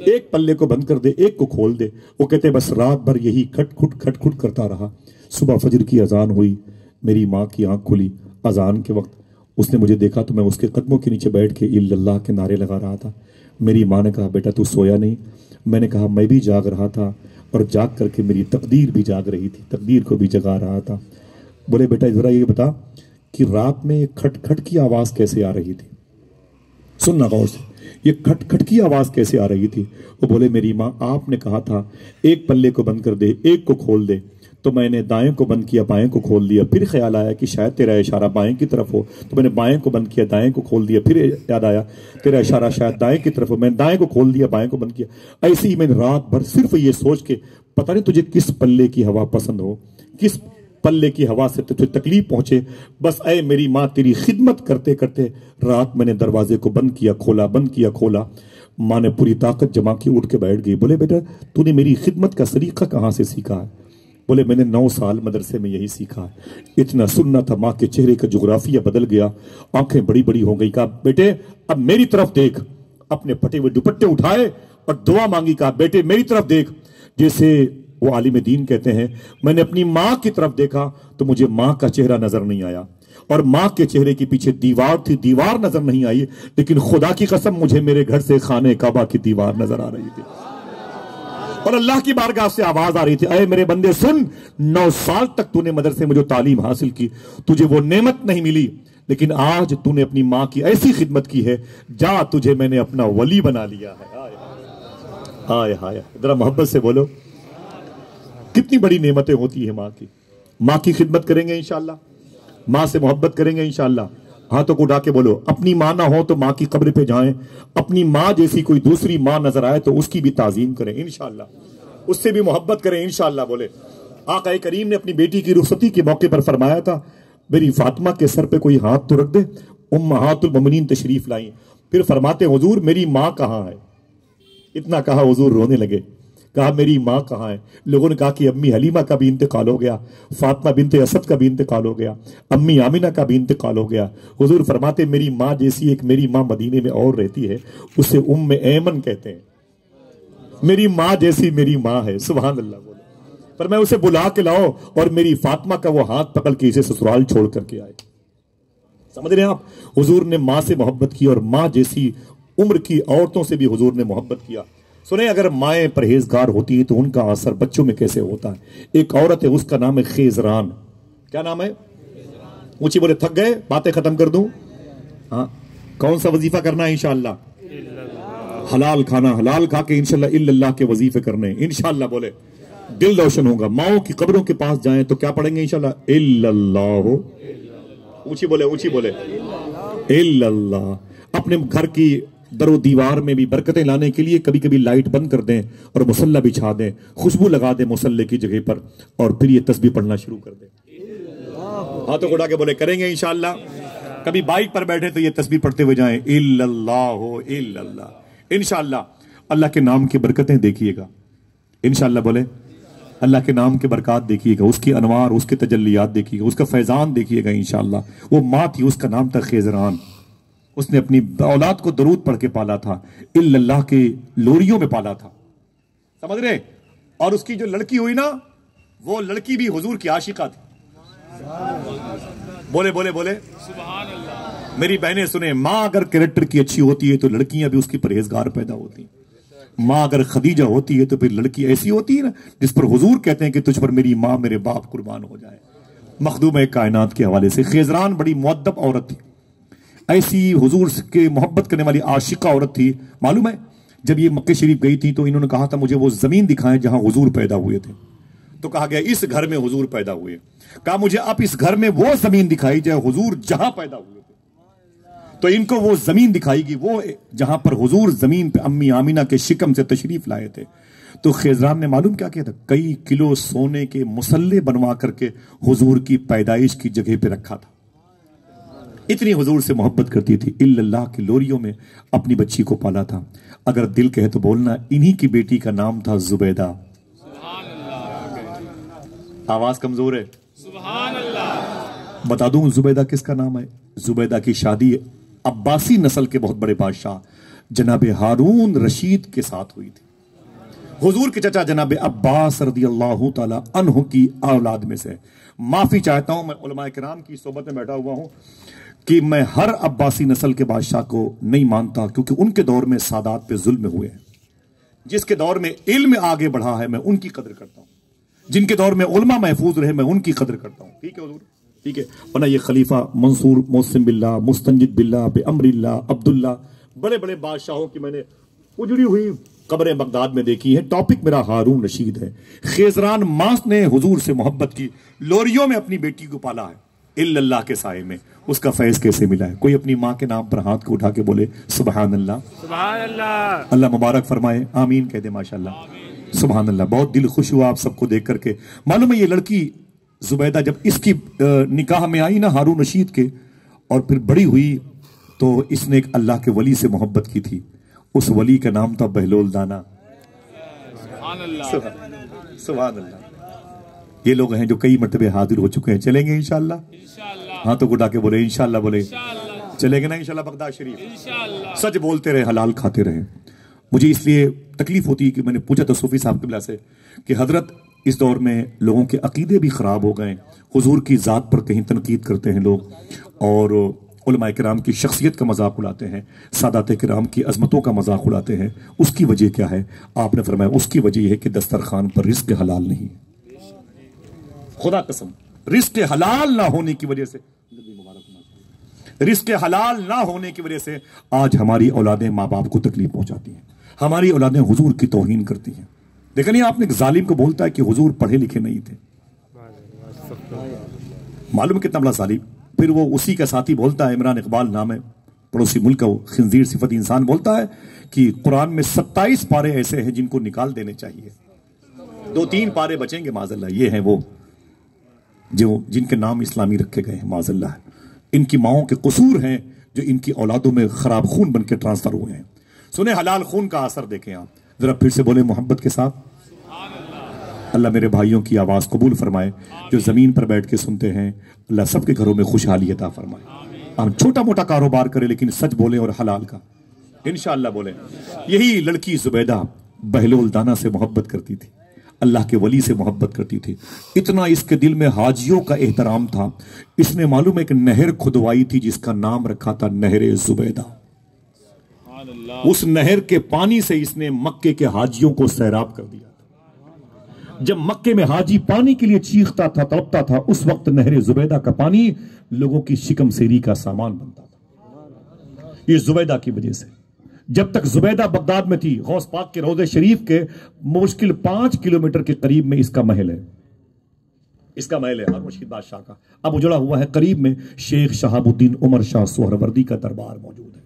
ایک پلے کو بند کر دے ایک کو کھول دے۔ وہ کہتے بس رات بھر یہی کھٹ کھٹ کرتا رہا۔ صبح فجر کی اذان ہوئی، میری ماں کی آنکھ کھلی اذان کے وقت، اس نے مجھے دیکھا تو میں اس کے قدموں کے نیچے بیٹھ کے اللہ کے نعرے لگا رہا تھا۔ میری ماں نے کہا بیٹا تو سویا نہیں؟ میں نے کہا میں بھی جاگ رہا تھا اور جاگ کر کے میری تقدیر بھی جاگ رہی تھی، تقدیر کو بھی جگا رہا تھا۔ بولے بیٹا ذرا یہ بتا کہ رات میں کھٹ کھٹ کی آواز کیسے آ رہی تھی؟ سننا غور سے، یہ کھٹ کھٹ کی آواز کیسے آ رہی تھی؟ وہ بولے میری ماں آپ نے کہا تھا ایک پلے کو بند کر دے ایک کو کھول دے، تو میں نے دائیں کو بند کیا بائیں کو کھول دیا، پھر خیال آیا کہ شاید تیرا اشارہ بائیں کی طرف ہو، تو میں نے بائیں کو بند کیا دائیں کو کھول دیا، پھر یاد آیا تیرا اشارہ شاید دائیں کی طرف ہو، میں نے دائیں کو کھول دیا بائیں کو بند کیا۔ ایسے ہی میں نے رات بھر صرف یہ سوچ کے پتہ نہیں تجھے کس پلے کی ہوا پسند ہو، کس پلے کی ہوا سے تجھے تکلیف پہنچے، بس اے میری ماں تیری خدمت کرتے کرتے رات میں نے دروازے کو بند کیا کھولا بند کیا کھولا۔ ماں نے پوری طاقت جمع کی، اٹھ کے بیٹھ گئی، بولے بیٹا تو نے میری خدمت کا سلیقہ کہاں سے سیکھا ہے؟ بولے میں نے 9 سال مدرسے میں یہی سیکھا ہے۔ اتنا سننا تھا، ماں کے چہرے کا جغرافیہ بدل گیا، آنکھیں بڑی بڑی ہو گئی، کہا بیٹے اب میری طرف دیکھ، اپنے پھٹے ہوئے دوپٹے اٹھائے اور دعا مانگی، کہا بیٹے میری طرف دیکھ۔ جیسے وہ عالم دین کہتے ہیں میں نے اپنی ماں کی طرف دیکھا تو مجھے ماں کا چہرہ نظر نہیں آیا، اور ماں کے چہرے کے پیچھے دیوار تھی، دیوار نظر نہیں آئی، لیکن خدا کی قسم مجھے میرے گھر سے خانہ کعبہ کی دیوار نظر آ رہی تھی، اور اللہ کی بارگاہ سے آواز آ رہی تھی اے میرے بندے سن، 9 سال تک تو نے مدرسے میں جو تعلیم حاصل کی تجھے وہ نعمت نہیں ملی، لیکن آج تو نے اپنی ماں کی ایسی خدمت کی ہے، جا تجھے میں نے اپنا ولی بنا لیا ہے۔ آئے ہائے، ذرا محبت سے بولو، کتنی بڑی نعمتیں ہوتی ہیں ماں کی۔ ماں کی خدمت کریں گے انشاءاللہ، ماں سے محبت کریں گے انشاءاللہ، ہاتھوں کو اٹھا کے بولو اپنی ماں نہ ہو تو ماں کی قبر پہ جائیں، اپنی ماں جیسی کوئی دوسری ماں نظر آئے تو اس کی بھی تعظیم کریں انشاءاللہ، اس سے بھی محبت کریں انشاءاللہ۔ بولے آقا کریم نے اپنی بیٹی کی رخصتی کے موقع پر فرمایا تھا میری فاطمہ کے سر پہ کوئی ہاتھ تو رکھ دے، امہات المومنین تشریف لائیں، پھر فرماتے حضور میری ماں کہاں ہے؟ اتنا کہا حضور رونے لگے، کہا میری ماں کہاں ہے؟ لوگوں نے کہا کہ امی حلیمہ کا بھی انتقال ہو گیا، فاطمہ بنت اسد کا بھی انتقال ہو گیا، امی آمینہ کا بھی انتقال ہو گیا۔ حضور فرماتے میری ماں جیسی ایک میری ماں مدینے میں اور رہتی ہے، اسے ام ایمن کہتے ہیں، میری ماں جیسی میری ماں ہے، سبحان اللہ بولے، پر میں اسے بلا کے لاؤ اور میری فاطمہ کا وہ ہاتھ پکڑ کے اسے سسرال چھوڑ کر کے آئے۔ سمجھ رہے ہیں آپ؟ حضور نے ماں سے محبت کی، اور ماں جیسی عمر کی عورتوں سے بھی حضور نے محبت کیا۔ سنیں اگر مائیں پرہیزگار ہوتی ہیں تو ان کا اثر بچوں میں کیسے ہوتا ہے۔ ایک عورت ہے، اس کا نام ہے خیزران۔ کیا نام ہے؟ اونچی بولے، تھک گئے باتیں ختم کر دوں؟ ہاں، کون سا وظیفہ کرنا ہے انشاءاللہ؟ حلال کھانا، حلال کھا کے انشاءاللہ الا اللہ کے وظیفے کرنے انشاءاللہ۔ بولے دل روشن ہوگا۔ ماؤں کی قبروں کے پاس جائیں تو کیا پڑھیں گے انشاءاللہ؟ الا اللہ، اونچی بولے اونچی بولے، الا اللہ۔ اپنے گھر کی در و دیوار میں بھی برکتیں لانے کے لیے کبھی کبھی لائٹ بند کر دیں اور مصلی بچھا دیں، خوشبو لگا دیں مصلی کی جگہ پر، اور پھر یہ تسبیح پڑھنا شروع کر دیں۔ ہاتھوں کو اٹھا کے بولے کریں گے انشاءاللہ۔ کبھی بائک پر بیٹھے تو یہ تسبیح پڑھتے ہوئے جائیں، الا اللہ الا اللہ، انشاءاللہ۔ اللہ کے نام کی برکتیں دیکھیے گا انشاءاللہ۔ بولے اللہ کے نام کے برکات دیکھیے گا، اس کی انوار، اس کے تجلیات دیکھیے گا، اس کا فیضان دیکھیے گا انشاءاللہ۔ وہ ماں تھی، اس کا نام تھا خیزران، اس نے اپنی اولاد کو درود پڑھ کے پالا تھا، الا اللہ کے لوریوں میں پالا تھا، سمجھ رہے؟ اور اس کی جو لڑکی ہوئی نا، وہ لڑکی بھی حضور کی عاشقہ تھی۔ بولے بولے بولے سبحان اللہ۔ میری بہنیں سنیں، ماں اگر کریکٹر کی اچھی ہوتی ہے تو لڑکیاں بھی اس کی پرہیزگار پیدا ہوتی ہیں۔ ماں اگر خدیجہ ہوتی ہے تو پھر لڑکی ایسی ہوتی ہے نا جس پر حضور کہتے ہیں کہ تجھ پر میری ماں میرے باپ قربان ہو جائے، مخدوم کائنات کے حوالے سے۔ خیزران بڑی مؤدب عورت تھی، ایسی حضور کے محبت کرنے والی عاشقہ عورت تھی۔ معلوم ہے جب یہ مکہ شریف گئی تھی تو انہوں نے کہا تھا مجھے وہ زمین دکھائیں جہاں حضور پیدا ہوئے تھے، تو کہا گیا اس گھر میں حضور پیدا ہوئے۔ کہا مجھے اب اس گھر میں وہ زمین دکھائی جائے حضور جہاں پیدا ہوئے تھے، تو ان کو وہ زمین دکھائی گی وہ جہاں پر حضور زمین پہ امی آمینہ کے شکم سے تشریف لائے تھے۔ تو خیزران نے معلوم کیا کیا تھا؟ کئی کلو سونے کے مسلے بنوا کر کے حضور کی پیدائش کی جگہ پہ رکھا تھا، اتنی حضور سے محبت کرتی تھی، الا اللہ کی لوریوں میں اپنی بچی کو پالا تھا۔ اگر دل کہے تو بولنا انہی کی بیٹی کا نام تھا زبیدہ۔ سبحان اللہ۔ آواز کمزور ہے، سبحان اللہ۔ بتا دوں زبیدہ کس کا نام ہے؟ زبیدہ کی شادی عباسی نسل کے بہت بڑے بادشاہ جناب ہارون رشید کے ساتھ ہوئی تھی۔ حضور کے چچا جناب عباس رضی اللہ تعالی عنہ کی اولاد میں سے۔ معافی چاہتا ہوں، میں علماء کرام کی صحبت میں بیٹھا ہوا ہوں کہ میں ہر عباسی نسل کے بادشاہ کو نہیں مانتا، کیونکہ ان کے دور میں سادات پہ ظلم ہوئے ہیں۔ جس کے دور میں علم آگے بڑھا ہے میں ان کی قدر کرتا ہوں، جن کے دور میں علماء محفوظ رہے میں ان کی قدر کرتا ہوں۔ ٹھیک ہے حضور، ٹھیک ہے۔ ورنہ یہ خلیفہ منصور محسن باللہ مستنجد باللہ بامر اللہ عبداللہ بڑے بڑے بادشاہوں کی میں نے اجڑی ہوئی قبریں بغداد میں دیکھی ہیں. ٹاپک میرا ہارون رشید ہے. خیزران ماس نے حضور سے محبت کی, لوریوں میں اپنی بیٹی کو پالا ہے, اللہ کے سائے میں. اس کا فیض کیسے ملا ہے؟ کوئی اپنی ماں کے نام پر ہاتھ کو اٹھا کے بولے سبحان اللہ, سبحان اللہ, اللہ مبارک فرمائے, آمین کہہ دے. ماشاءاللہ, سبحان اللہ. بہت دل خوش ہوا آپ سب کو دیکھ کر کے. معلوم ہے یہ لڑکی زبیدہ جب اس کی نکاح میں آئی نا ہارون رشید کے, اور پھر بڑی ہوئی تو اس نے ایک اللہ کے ولی سے محبت کی تھی. اس ولی کا نام تھا بہلول دانا. سبحان اللہ, سبحان اللہ. یہ لوگ ہیں جو کئی مرتبے حاضر ہو چکے ہیں. چلیں گے انشاءاللہ؟ ہاں تو گڈا کے بولے انشاءاللہ, بولے چلیں گے نا انشاءاللہ بغداد شریف. سچ بولتے رہے, حلال کھاتے رہے. مجھے اس لیے تکلیف ہوتی ہے کہ میں نے پوچھا تو صوفی صاحب قبلہ سے کہ حضرت اس دور میں لوگوں کے عقیدے بھی خراب ہو گئے, حضور کی ذات پر کہیں تنقید کرتے ہیں لوگ, اور علماء کرام کی شخصیت کا مذاق اڑاتے ہیں, سادات کرام کی عظمتوں کا مذاق اڑاتے ہیں. اس کی وجہ کیا ہے؟ آپ نے فرمایا اس کی وجہ یہ ہے کہ دسترخوان پر رزق حلال نہیں. خدا قسم, رزق حلال نہ ہونے کی وجہ سے, رزق حلال نہ ہونے کی وجہ سے آج ہماری اولادیں ماں باپ کو تکلیف پہنچاتی ہیں, ہماری اولادیں حضور کی توہین کرتی ہیں. دیکھا نہیں آپ نے, ایک ظالم کو بولتا ہے کہ حضور پڑھے لکھے نہیں تھے. معلوم کتنا بڑا ظالم. پھر وہ اسی کا ساتھی بولتا ہے, عمران اقبال نام ہے, پڑوسی ملک کا وہ خنزیر صفت انسان, بولتا ہے کہ قرآن میں 27 پارے ایسے ہیں جن کو نکال دینے چاہیے, 2-3 پارے بچیں گے معاذ اللہ. یہ ہیں وہ جو جن کے نام اسلامی رکھے گئے ہیں معاذ اللہ. ان کی ماؤں کے قصور ہیں جو ان کی اولادوں میں خراب خون بن کے ٹرانسفر ہوئے ہیں. سنیں حلال خون کا اثر دیکھیں آپ. ذرا پھر سے بولے محبت کے ساتھ. اللہ میرے بھائیوں کی آواز قبول فرمائے جو زمین پر بیٹھ کے سنتے ہیں. اللہ سب کے گھروں میں خوشحالی عطا فرمائے. ہم چھوٹا موٹا کاروبار کریں لیکن سچ بولیں اور حلال کا انشاءاللہ بولیں. یہی لڑکی زبیدہ بہلول دانا سے محبت کرتی تھی, اللہ کے ولی سے محبت کرتی تھی. اتنا اس کے دل میں حاجیوں کا احترام تھا, اس نے معلوم ایک نہر کھدوائی تھی جس کا نام رکھا تھا نہر زبیدہ. اس نہر کے پانی سے اس نے مکے کے حاجیوں کو سیراب کر دیا. جب مکے میں حاجی پانی کے لیے چیختا تھا, تڑپتا تھا, اس وقت نہر زبیدہ کا پانی لوگوں کی شکم سیری کا سامان بنتا تھا. یہ زبیدہ کی وجہ سے. جب تک زبیدہ بغداد میں تھی, غوث پاک کے روضے شریف کے مشکل 5 کلومیٹر کے قریب میں اس کا محل ہے. اس کا محل ہے ہارون رشید بادشاہ کا. اب اجڑا ہوا ہے. قریب میں شیخ شہاب الدین عمر شاہ سہروردی کا دربار موجود ہے,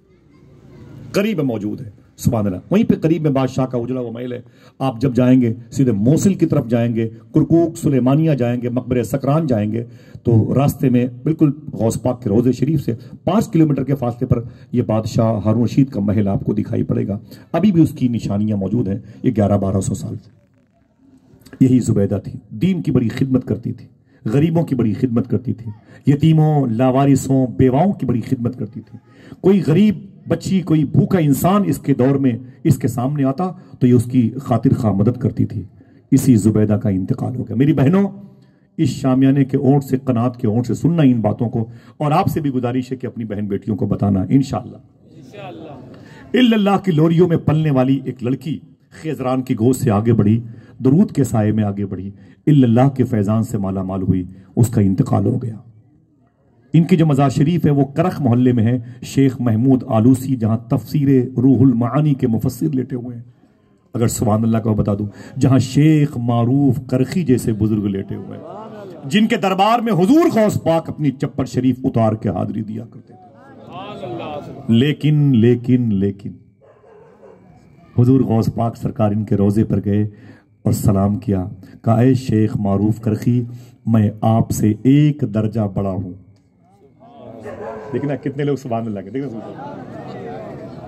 قریب میں موجود ہے. سبحان اللہ. وہیں پہ قریب میں بادشاہ کا اجڑا ہوا محل ہے. آپ جب جائیں گے سیدھے موصل کی طرف جائیں گے, کرکوک سلیمانیہ جائیں گے, مقبرہ سکران جائیں گے, تو راستے میں بالکل غوث پاک کے روضے شریف سے 5 کلومیٹر کے فاصلے پر یہ بادشاہ ہارون رشید کا محل آپ کو دکھائی پڑے گا. ابھی بھی اس کی نشانیاں موجود ہیں. یہ 1100-1200 سال سے یہی زبیدہ تھی. دین کی بڑی خدمت کرتی تھی, غریبوں کی بڑی خدمت کرتی تھی, یتیموں, لاوارثوں, بیواؤں کی بڑی خدمت کرتی تھی. کوئی غریب بچی, کوئی بھوکا انسان اس کے دور میں اس کے سامنے آتا تو یہ اس کی خاطر خواہ مدد کرتی تھی. اسی زبیدہ کا انتقال ہو گیا. میری بہنوں, اس شامیانے کے اونٹ سے, قنات کے اونٹ سے سننا ان باتوں کو, اور آپ سے بھی گزارش ہے کہ اپنی بہن بیٹیوں کو بتانا انشاءاللہ. اللہ کی لوریوں میں پلنے والی ایک لڑکی خیزران کی گود سے آگے بڑھی, درود کے سائے میں آگے بڑھی, اللہ کے فیضان سے مالا مال ہوئی, اس کا انتقال ہو گیا. ان کی جو مزار شریف ہے وہ کرخ محلے میں ہے, شیخ محمود آلوسی, جہاں تفسیر روح المعانی کے مفسر لیٹے ہوئے ہیں. اگر سبحان اللہ کو بتا دوں, جہاں شیخ معروف کرخی جیسے بزرگ لیٹے ہوئے ہیں, جن کے دربار میں حضور غوث پاک اپنی چپل شریف اتار کے حاضری دیا کرتے تھے. لیکن حضور غوث پاک سرکار ان کے روضے پر گئے اور سلام کیا, کہا اے شیخ معروف کرخی, میں آپ سے 1 درجہ بڑا ہوں. دیکھنا کتنے لوگ سبحان اللہ کے, دیکھنا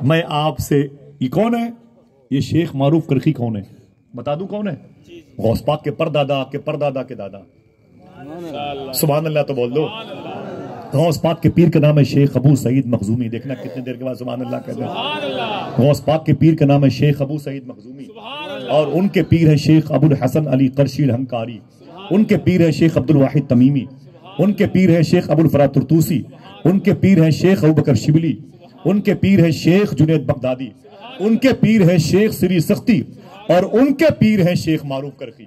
میں آپ سے. یہ کون ہے؟ یہ شیخ معروف کرخی کون ہے بتا دوں کون ہے؟ غوث پاک کے پردادا کے پردادا کے دادا. سبحان اللہ تو بول دو. غوث پاک کے پیر کا نام ہے شیخ ابو سعید مخزومی. دیکھنا کتنے دیر کے بعد سبحان اللہ کہتے ہیں. غوث پاک کے پیر کا نام ہے شیخ ابو سعید مخزومی, اور ان کے پیر ہے شیخ ابو الحسن علی قرشی الہنکاری. ان کے پیر ہے شیخ عبد الواحد تمیمی. ان کے پیر ہے شیخ ابو الفرات ترتوسی. ان کے پیر ہے شیخ ابوبکر شبلی. ان کے پیر ہے شیخ جنید بغدادی. ان کے پیر ہے شیخ سری سختی, اور ان کے پیر ہے شیخ معروف کرخی.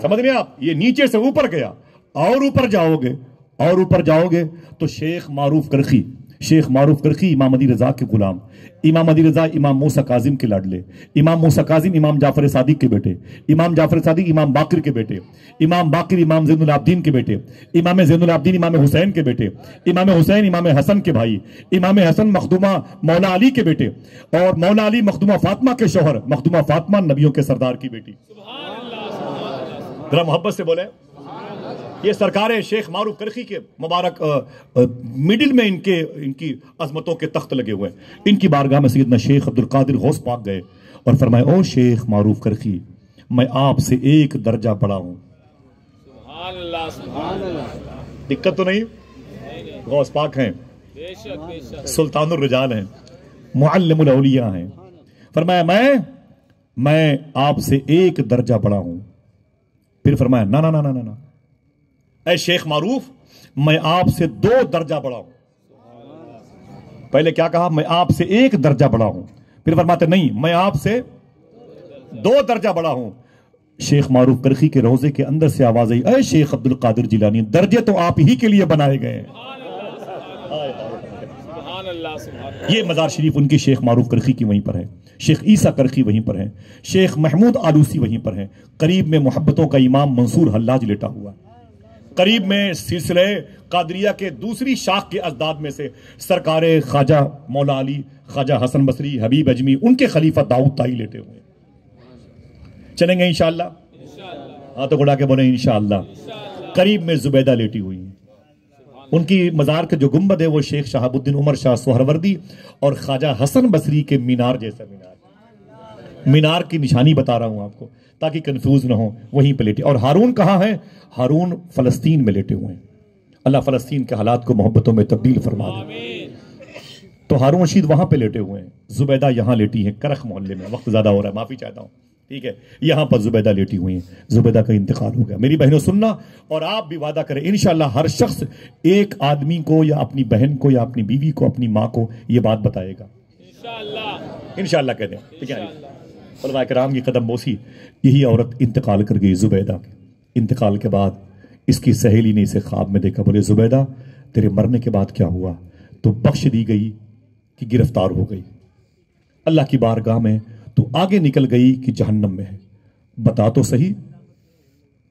سمجھ رہے ہیں آپ؟ یہ نیچے سے اوپر گیا, اور اوپر جاؤ گے تو شیخ معروف کرخی, شیخ معروف کرخی امام علی رضا کے غلام، امام علی رضا امام موسیٰ کاظم کے لاڈلے، امام موسیٰ کاظم امام جعفر صادق کے بیٹے، امام جعفر صادق امام باقر کے بیٹے، امام باقر امام زین العابدین کے بیٹے، امام زین العابدین امام حسین کے بیٹے، امام حسین امام حسن کے بھائی، امام حسن مخدومہ مولا علی کے بیٹے، اور مولا علی مخدومہ فاطمہ کے شوہر، مخدومہ فاطمہ نبیوں کے سردار کی بیٹی۔ ذرا محبت سے بولیں۔ یہ سرکار شیخ معروف کرخی کے مبارک مڈل میں ان کی عظمتوں کے تخت لگے ہوئے ہیں۔ ان کی بارگاہ میں سیدنا شیخ عبدالقادر غوث پاک گئے اور فرمائے، او شیخ معروف کرخی، میں آپ سے ایک درجہ بڑا ہوں۔ سبحان اللہ سبحان اللہ۔ دقت تو نہیں؟ غوث پاک ہیں، بے شک بے شک، سلطان الرجال ہیں، معلم الاولیاء ہیں۔ فرمایا میں آپ سے ایک درجہ بڑا ہوں۔ پھر فرمایا نا نا نا نا نا، اے شیخ معروف، میں آپ سے 2 درجہ بڑا ہوں۔ پہلے کیا کہا؟ میں آپ سے 1 درجہ بڑا ہوں۔ پھر فرماتے نہیں، میں آپ سے 2 درجہ بڑا ہوں۔ شیخ معروف کرخی کے روزے کے اندر سے آواز آئی، اے شیخ عبدالقادر جیلانی، درجے تو آپ ہی کے لیے بنائے گئے ہیں۔ سبحان اللہ سبحان اللہ۔ یہ مزار شریف ان کی شیخ معروف کرخی کی وہیں پر ہے، شیخ عیسیٰ کرخی وہیں پر ہیں، شیخ محمود آلوسی وہیں پر ہیں، قریب میں محبتوں کا امام منصور حلاج لیٹا ہوا، قریب میں سلسلہ قادریہ کے دوسری شاخ کے ازداد میں سے سرکار خواجہ مولا علی، خواجہ حسن بصری، حبیب اجمی، ان کے خلیفہ داؤد تائی لیٹے ہوئے ہیں۔ چلیں گے انشاءاللہ؟ ہاتھ اڑا کے بولیں انشاءاللہ۔ قریب میں زبیدہ لیٹی ہوئی ہیں۔ ان کی مزار کے جو گنبد ہے وہ شیخ شہاب الدین عمر شاہ سہروردی اور خواجہ حسن بصری کے مینار جیسا مینار کی نشانی بتا رہا ہوں آپ کو تاکہ کنفیوز نہ ہو، وہیں پہ لیٹے۔ اور ہارون کہاں ہے؟ ہارون فلسطین میں لیٹے ہوئے ہیں۔ اللہ فلسطین کے حالات کو محبتوں میں تبدیل فرما دے۔ تو ہارون رشید وہاں پہ لیٹے ہوئے ہیں، زبیدہ یہاں لیٹی ہیں کرخ محلے میں۔ وقت زیادہ ہو رہا ہے، معافی چاہتا ہوں، ٹھیک ہے؟ یہاں پر زبیدہ لیٹی ہوئی ہیں، زبیدہ کا انتقال ہو گیا۔ میری بہنوں سننا، اور آپ بھی وعدہ کریں انشاءاللہ ہر شخص ایک آدمی کو یا اپنی بہن کو یا اپنی بیوی کو، اپنی ماں کو یہ بات بتائے گا انشاءاللہ کہہ دیں، ٹھیک ہے؟ علماء کرام کی قدم بوسی۔ یہی عورت انتقال کر گئی، زبیدہ کے انتقال کے بعد اس کی سہیلی نے اسے خواب میں دیکھا، بولے زبیدہ تیرے مرنے کے بعد کیا ہوا؟ تو بخش دی گئی کہ گرفتار ہو گئی، اللہ کی بارگاہ میں تو آگے نکل گئی کہ جہنم میں ہے، بتا تو صحیح۔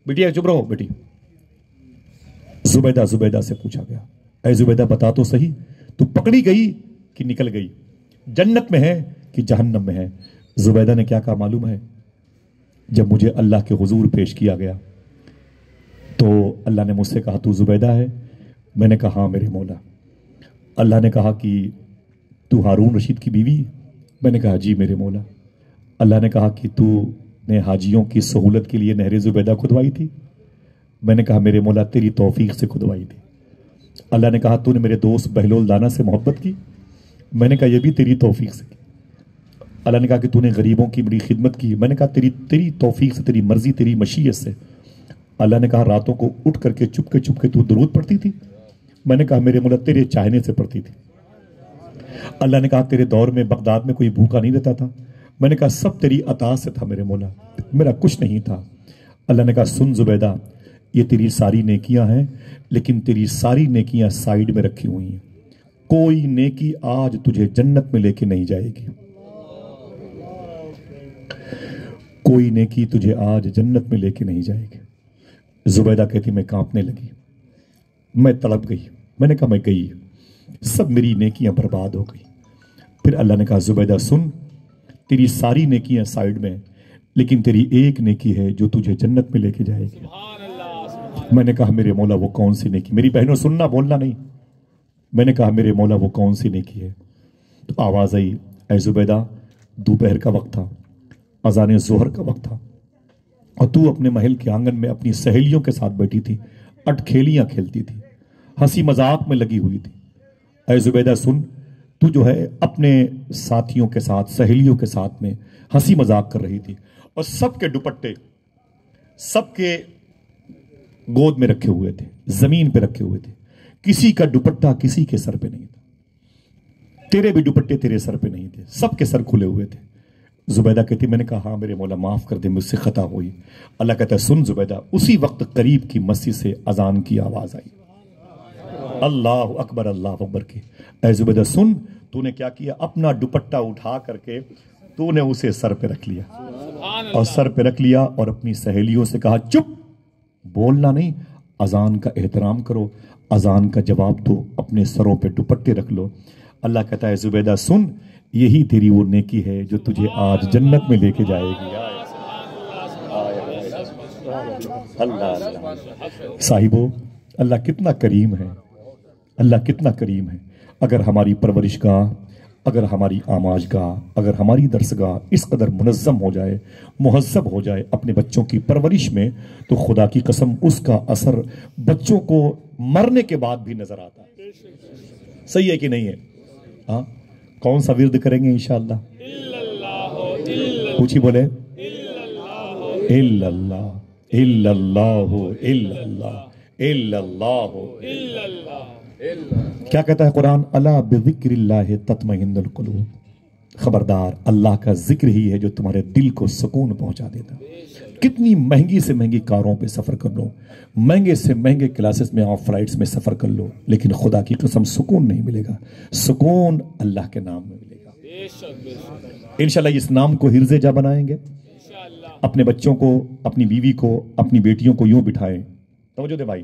بیٹی چپ رہو بیٹی۔ زبیدہ سے پوچھا گیا، اے زبیدہ بتا تو صحیح، تو پکڑی گئی کہ نکل گئی، جنت میں ہے کہ جہنم میں ہے؟ زبیدہ نے کیا کہا معلوم ہے؟ جب مجھے اللہ کے حضور پیش کیا گیا تو اللہ نے مجھ سے کہا تو زبیدہ ہے؟ میں نے کہا ہاں میرے مولا۔ اللہ نے کہا کہ تو ہارون رشید کی بیوی؟ میں نے کہا جی میرے مولا۔ اللہ نے کہا کہ تو نے حاجیوں کی سہولت کے لیے نہر زبیدہ کھدوائی تھی؟ میں نے کہا میرے مولا تیری توفیق سے کھدوائی تھی۔ اللہ نے کہا تو نے میرے دوست بہلول دانا سے محبت کی؟ میں نے کہا یہ بھی تیری توفیق سے کی۔ اللہ نے کہا کہ تو نے غریبوں کی بڑی خدمت کی؟ میں نے کہا تیری توفیق سے، تیری مرضی، تیری مشیت سے۔ اللہ نے کہا راتوں کو اٹھ کر کے چپ کے تو درود پڑھتی تھی؟ میں نے کہا میرے مولا تیرے چاہنے سے پڑھتی تھی۔ اللہ نے کہا تیرے دور میں بغداد میں کوئی بھوکا نہیں رہتا تھا؟ میں نے کہا سب تیری عطا سے تھا میرے مولا، میرا کچھ نہیں تھا۔ اللہ نے کہا سن زبیدہ، یہ تیری ساری نیکیاں ہیں لیکن تیری ساری نیکیاں سائیڈ میں رکھی ہوئی ہیں، کوئی نیکی آج تجھے جنت میں لے کے نہیں جائے گی، کوئی نیکی تجھے آج جنت میں لے کے نہیں جائے گی۔ زبیدہ کہتی میں کانپنے لگی، میں تڑپ گئی، میں نے کہا میں گئی، سب میری نیکیاں برباد ہو گئی۔ پھر اللہ نے کہا زبیدہ سن، تیری ساری نیکیاں سائیڈ میں لیکن تیری ایک نیکی ہے جو تجھے جنت میں لے کے جائے گی۔ میں نے کہا میرے مولا وہ کون سی نیکی؟ میری بہنوں سننا، بولنا نہیں۔ میں نے کہا میرے مولا وہ کون سی نیکی ہے؟ تو آواز آئی، اے زبیدہ دوپہر کا وقت تھا، اذان ظہر کا وقت تھا، اور تو اپنے محل کے آنگن میں اپنی سہیلیوں کے ساتھ بیٹھی تھی، اٹکھیلیاں کھیلتی تھی، ہنسی مذاق میں لگی ہوئی تھی۔ اے زبیدہ سن، تو جو ہے اپنے ساتھیوں کے ساتھ، سہیلیوں کے ساتھ میں ہنسی مذاق کر رہی تھی، اور سب کے دوپٹے سب کے گود میں رکھے ہوئے تھے، زمین پہ رکھے ہوئے تھے، کسی کا دوپٹہ کسی کے سر پہ نہیں تھا، تیرے بھی دوپٹے تیرے سر پہ نہیں تھے، سب کے سر کھلے ہوئے تھے۔ زبیدہ کہتی میں نے کہا ہاں میرے مولا معاف کر دے، مجھ سے خطا ہوئی۔ اللہ کہتا ہے سن زبیدہ، اسی وقت قریب کی مسجد سے اذان کی آواز آئی، اللہ اکبر اللہ اکبر کی. اے زبیدہ سن، تو نے کیا کیا؟ اپنا دوپٹہ اٹھا کر کے تو نے اسے سر پہ رکھ لیا، اور سر پہ رکھ لیا اور اپنی سہیلیوں سے کہا چپ، بولنا نہیں، اذان کا احترام کرو، اذان کا جواب دو، اپنے سروں پہ دوپٹے رکھ لو. اللہ کہتا ہے زبیدہ سن، یہی تیری وہ نیکی ہے جو تجھے آج جنت میں لے کے جائے گی. اللہ صاحبو، اللہ کتنا کریم ہے، اللہ کتنا کریم ہے. اگر ہماری پرورش گاہ، اگر ہماری آماج گاہ، اگر ہماری درسگاہ اس قدر منظم ہو جائے، مہذب ہو جائے اپنے بچوں کی پرورش میں، تو خدا کی قسم اس کا اثر بچوں کو مرنے کے بعد بھی نظر آتا ہے. صحیح ہے کہ نہیں ہے؟ ہاں، کون سا ورد کریں گے انشاءاللہ؟ پوچھی بولے الا اللہ الا اللہ الا اللہ الا اللہ. کیا کہتا ہے قرآن؟ الا بذکر اللہ تطمئن القلوب. خبردار، اللہ کا ذکر ہی ہے جو تمہارے دل کو سکون پہنچا دیتا. کتنی مہنگی سے مہنگی کاروں پہ سفر کر لو، مہنگے سے مہنگے کلاسز میں آپ فلائٹس میں سفر کر لو، لیکن خدا کی قسم سکون نہیں ملے گا. سکون اللہ کے نام میں ملے گا. انشاءاللہ اس نام کو حرز جا بنائیں گے. اپنے بچوں کو، اپنی بیوی کو، اپنی بیٹیوں کو یوں بٹھائیں، توجہ دے بھائی،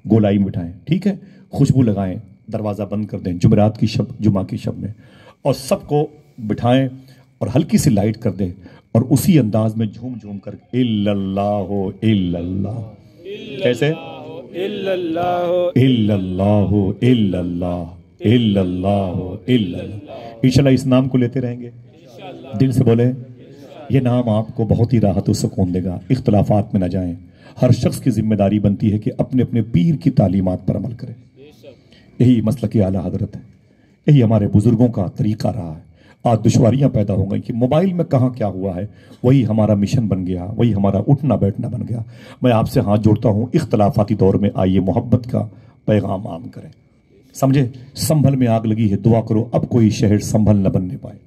گولائی میں بٹھائیں، ٹھیک ہے، خوشبو لگائیں، دروازہ بند کر دیں جمعرات کی شب، جمعہ کی شب میں، اور سب کو بٹھائیں اور ہلکی سی لائٹ کر دیں، اور اسی انداز میں جھوم جھوم کر الا اللہ الا اللہ. کیسے؟ الا اللہ الا اللہ الا اللہ الا اللہ الا اللہ. انشاءاللہ اس نام کو لیتے رہیں گے. دل سے بولیں، یہ نام آپ کو بہت ہی راحت و سکون دے گا. اختلافات میں نہ جائیں. ہر شخص کی ذمہ داری بنتی ہے کہ اپنے اپنے پیر کی تعلیمات پر عمل کرے. یہی مسلک اعلیٰ حضرت ہے، یہی ہمارے بزرگوں کا طریقہ رہا ہے. آج دشواریاں پیدا ہو گئی کہ موبائل میں کہاں کیا ہوا ہے، وہی ہمارا مشن بن گیا، وہی ہمارا اٹھنا بیٹھنا بن گیا. میں آپ سے ہاتھ جوڑتا ہوں، اختلافاتی دور میں آئیے محبت کا پیغام عام کریں. سمجھے؟ سنبھل میں آگ لگی ہے، دعا کرو اب کوئی شہر سنبھل نہ بننے پائے.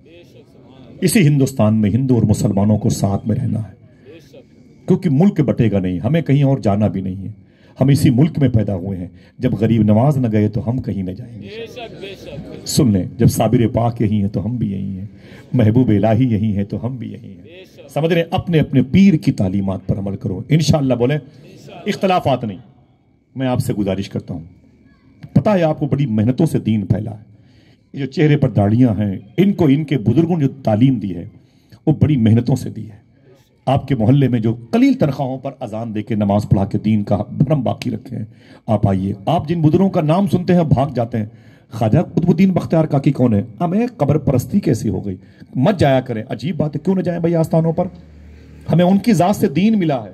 اسی ہندوستان میں ہندو اور مسلمانوں کو ساتھ میں رہنا ہے، کیونکہ ملک بٹے گا نہیں، ہمیں کہیں اور جانا بھی نہیں ہے. ہم اسی ملک میں پیدا ہوئے ہیں. جب غریب نواز نہ گئے تو ہم کہیں نہ جائیں گے. سن لیں، جب صابر پاک یہی ہیں تو ہم بھی یہی ہیں، محبوب الہی یہی ہیں تو ہم بھی یہی ہیں. سمجھ رہے؟ اپنے اپنے پیر کی تعلیمات پر عمل کرو. انشاءاللہ بولیں اختلافات نہیں. میں آپ سے گزارش کرتا ہوں، پتہ ہے آپ کو بڑی محنتوں سے دین پھیلا ہے. یہ جو چہرے پر داڑیاں ہیں، ان کو ان کے بزرگوں نے جو تعلیم دی ہے وہ بڑی محنتوں سے دی ہے. آپ کے محلے میں جو قلیل تنخواہوں پر اذان دے کے نماز پڑھا کے دین کا بھرم باقی رکھے ہیں، آپ آئیے. آپ جن بزرگوں کا نام سنتے ہیں بھاگ جاتے ہیں. خواجہ قطب الدین بختیار کاکی کون ہے؟ ہمیں قبر پرستی کیسی ہو گئی؟ مت جایا کریں. عجیب بات ہے، کیوں نہ جائیں بھائی آستانوں پر؟ ہمیں ان کی ذات سے دین ملا ہے.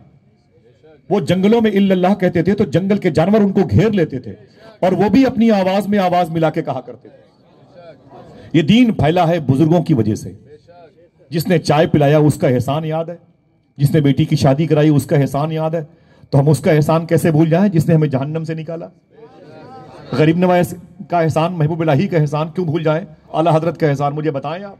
وہ جنگلوں میں الا اللہ کہتے تھے تو جنگل کے جانور ان کو گھیر لیتے تھے، اور وہ بھی اپنی آواز میں آواز ملا کے کہا کرتے تھے. یہ دین پھیلا ہے بزرگوں کی وجہ سے. جس نے چائے پلایا اس کا احسان یاد ہے، جس نے بیٹی کی شادی کرائی اس کا احسان یاد ہے، تو ہم اس کا احسان کیسے بھول جائیں جس نے ہمیں جہنم سے نکالا؟ غریب نواز کا احسان، محبوب الہی کا احسان کیوں بھول جائیں؟ اعلیٰ حضرت کا احسان مجھے بتائیں آپ.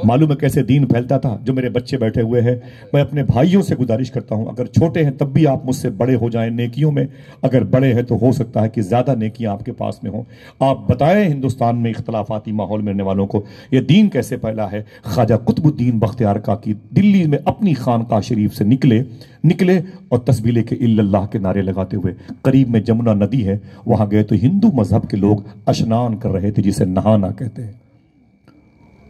معلوم ہے کیسے دین پھیلتا تھا. جو میرے بچے بیٹھے ہوئے ہیں، میں اپنے بھائیوں سے گزارش کرتا ہوں، اگر چھوٹے ہیں تب بھی آپ مجھ سے بڑے ہو جائیں نیکیوں میں. اگر بڑے ہیں تو ہو سکتا ہے کہ زیادہ نیکیاں آپ کے پاس میں ہوں. آپ بتائیں ہندوستان میں اختلافاتی ماحول میں رہنے والوں کو یہ دین کیسے پھیلا ہے. خواجہ قطب الدین بختیار کاکی دلی میں اپنی خانقاہ شریف سے نکلے اور تسبیح لے کے الا اللہ کے نعرے لگاتے ہوئے، قریب میں جمنا ندی ہے وہاں گئے تو ہندو مذہب کے لوگ اشنان کر رہے تھے، جسے نہانا کہتے ہیں.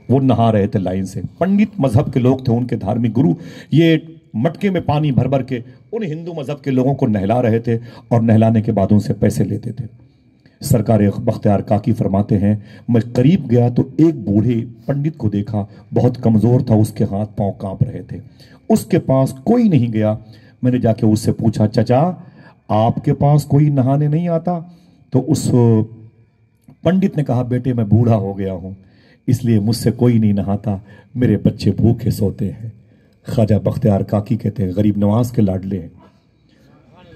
وہ نہا رہے تھے لائن سے. پنڈت مذہب کے لوگ تھے، ان کے دھارمک گرو یہ مٹکے میں پانی بھر بھر کے ان ہندو مذہب کے لوگوں کو نہلا رہے تھے، اور نہلانے کے بعد ان سے پیسے لیتے تھے. سرکار بختیار کاکی فرماتے ہیں، میں قریب گیا تو ایک بوڑھے پنڈت کو دیکھا، بہت کمزور تھا، اس کے ہاتھ پاؤں کانپ رہے تھے. اس کے پاس کوئی نہیں گیا. میں نے جا کے اس سے پوچھا، چچا آپ کے پاس کوئی نہانے نہیں آتا؟ تو اس پنڈت نے کہا، بیٹے میں بوڑھا ہو گیا ہوں، اس لیے مجھ سے کوئی نہیں نہاتا، میرے بچے بھوکے سوتے ہیں. خواجہ بختیار کاکی کہتے ہیں غریب نواز کے لاڈلے ہیں،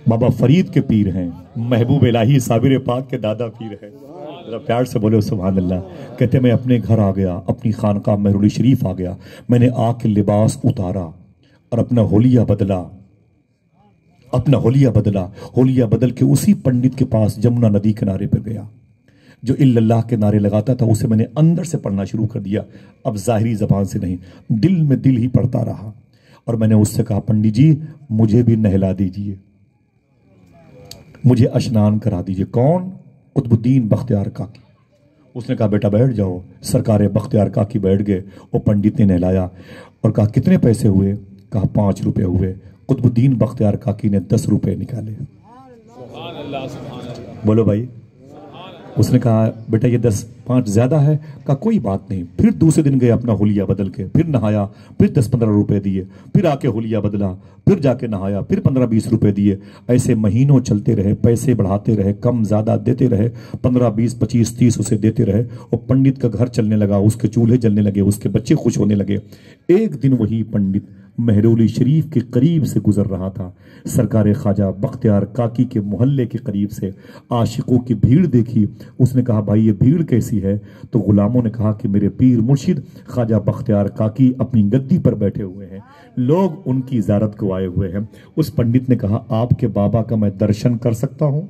بابا فرید کے پیر ہیں، محبوب الہی صابر پاک کے دادا پیر ہیں. ذرا پیار سے بولے سبحان اللہ. کہتے میں اپنے گھر آ گیا، اپنی خانقاہ مہرولی شریف آ گیا. میں نے آ کے لباس اتارا اور اپنا حلیہ بدلا اپنا حلیہ بدلا، حلیہ بدل کے اسی پنڈت کے پاس جمنا ندی کنارے پر گیا، جو الا اللہ کے نعرے لگاتا تھا اسے میں نے اندر سے پڑھنا شروع کر دیا، اب ظاہری زبان سے نہیں، دل میں دل ہی پڑھتا رہا، اور میں نے اس سے کہا پنڈت جی مجھے بھی نہلا دیجئے، مجھے اشنان کرا دیجئے۔ کون؟ قطب الدین بختیار کاکی۔ اس نے کہا بیٹا بیٹھ جاؤ۔ سرکار بختیار کاکی بیٹھ گئے، وہ پنڈت نے نہلایا اور کہا کتنے پیسے ہوئے؟ کہا 5 روپے ہوئے۔ قطب الدین بختیار کاکی نے 10 روپے نکالے۔ سبحان اللہ سبحان اللہ۔ بولو بھائی۔ اس نے کہا بیٹا یہ 5 زیادہ ہے؟ کہا کوئی بات نہیں۔ پھر دوسرے دن گئے اپنا حلیہ بدل کے، پھر نہایا، پھر 10-15 روپے دیے، پھر آ کے حلیہ بدلا، پھر جا کے نہایا، پھر 15-20 روپے دیے۔ ایسے مہینوں چلتے رہے، پیسے بڑھاتے رہے، کم زیادہ دیتے رہے، 15 20 25 30 اسے دیتے رہے۔ اور پنڈت کا گھر چلنے لگا، اس کے چولہے جلنے لگے، اس کے بچے خوش ہونے لگے۔ ایک دن وہی پنڈت مہرولی شریف کے قریب سے گزر رہا تھا، سرکار خواجہ بختیار کاکی کے محلے کے قریب سے عاشقوں کی بھیڑ دیکھی۔ اس نے کہا بھائی یہ بھیڑ کیسی ہے؟ تو غلاموں نے کہا کہ میرے پیر مرشد خواجہ بختیار کاکی اپنی گدی پر بیٹھے ہوئے ہیں، لوگ ان کی زیارت کو آئے ہوئے ہیں۔ اس پنڈت نے کہا آپ کے بابا کا میں درشن کر سکتا ہوں؟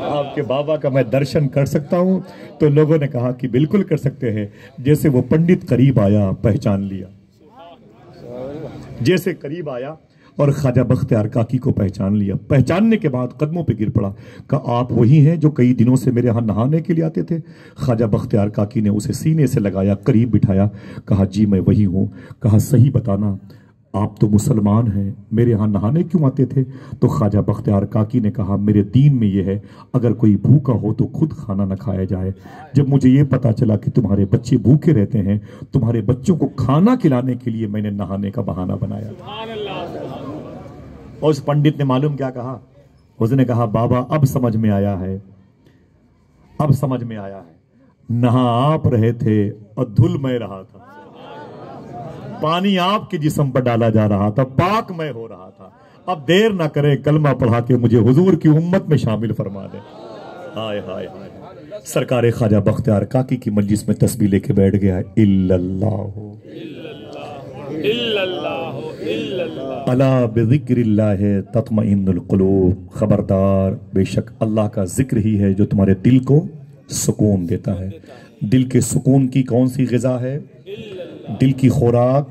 آپ کے بابا کا میں درشن کر سکتا ہوں؟ تو لوگوں نے کہا کہ بالکل کر سکتے ہیں۔ جیسے وہ پنڈت قریب آیا پہچان لیا، جیسے قریب آیا اور خواجہ بختیار کاکی کو پہچان لیا۔ پہچاننے کے بعد قدموں پہ گر پڑا، کہا آپ وہی ہیں جو کئی دنوں سے میرے ہاں نہانے کے لیے آتے تھے؟ خواجہ بختیار کاکی نے اسے سینے سے لگایا، قریب بٹھایا، کہا جی میں وہی ہوں۔ کہا صحیح بتانا آپ تو مسلمان ہیں، میرے ہاں نہانے کیوں آتے تھے؟ تو خواجہ بختیار کاکی نے کہا میرے دین میں یہ ہے اگر کوئی بھوکا ہو تو خود کھانا نہ کھایا جائے۔ جب مجھے یہ پتا چلا کہ تمہارے بچے بھوکے رہتے ہیں، تمہارے بچوں کو کھانا کھلانے کے لیے میں نے نہانے کا بہانہ بنایا۔ سبحان اللہ سبحان اللہ۔ اور اس پنڈت نے معلوم کیا کہا؟ اس نے کہا بابا اب سمجھ میں آیا ہے، اب سمجھ میں آیا ہے، نہا آپ رہے تھے اور دھل میں رہا تھا، پانی آپ کے جسم پر ڈالا جا رہا تھا، پاک میں ہو رہا تھا۔ اب دیر نہ کرے، کلمہ پڑھا کے مجھے حضور کی امت میں شامل فرما دے۔ ہائے ہائے ہائے۔ سرکار خواجہ بختیار کاکی کی مجلس میں تسبیح لے کے بیٹھ گیا، الا اللہ الا اللہ الا اللہ۔ الا بذکر اللہ تطمئن القلوب، خبردار بے شک اللہ کا ذکر ہی ہے جو تمہارے دل کو سکون دیتا ہے۔ دل کے سکون کی کون سی غذا ہے؟ دل کی خوراک؟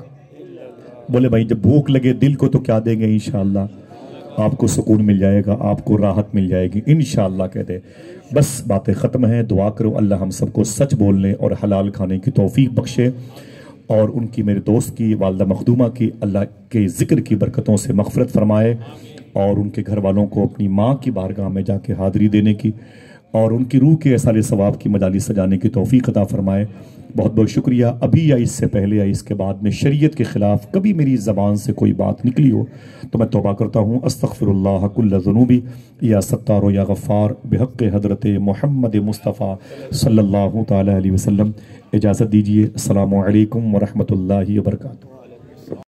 بولے بھائی جب بھوک لگے دل کو تو کیا دیں گے؟ انشاءاللہ آپ کو سکون مل جائے گا، آپ کو راحت مل جائے گی انشاءاللہ کہہ دے۔ بس باتیں ختم ہیں، دعا کرو اللہ ہم سب کو سچ بولنے اور حلال کھانے کی توفیق بخشے، اور ان کی میرے دوست کی والدہ مخدومہ کی اللہ کے ذکر کی برکتوں سے مغفرت فرمائے، اور ان کے گھر والوں کو اپنی ماں کی بارگاہ میں جا کے حاضری دینے کی اور ان کی روح کے ایصال ثواب کی مجالس سجانے کی توفیق عطا فرمائے۔ بہت بہت شکریہ۔ ابھی یا اس سے پہلے یا اس کے بعد میں شریعت کے خلاف کبھی میری زبان سے کوئی بات نکلی ہو تو میں توبہ کرتا ہوں۔ استغفر اللہ کل ذنوبی یا ستار و یا غفار بحق حضرت محمد مصطفیٰ صلی اللہ تعالی علیہ وسلم۔ اجازت دیجیے، السلام علیکم ورحمۃ اللہ وبرکاتہ۔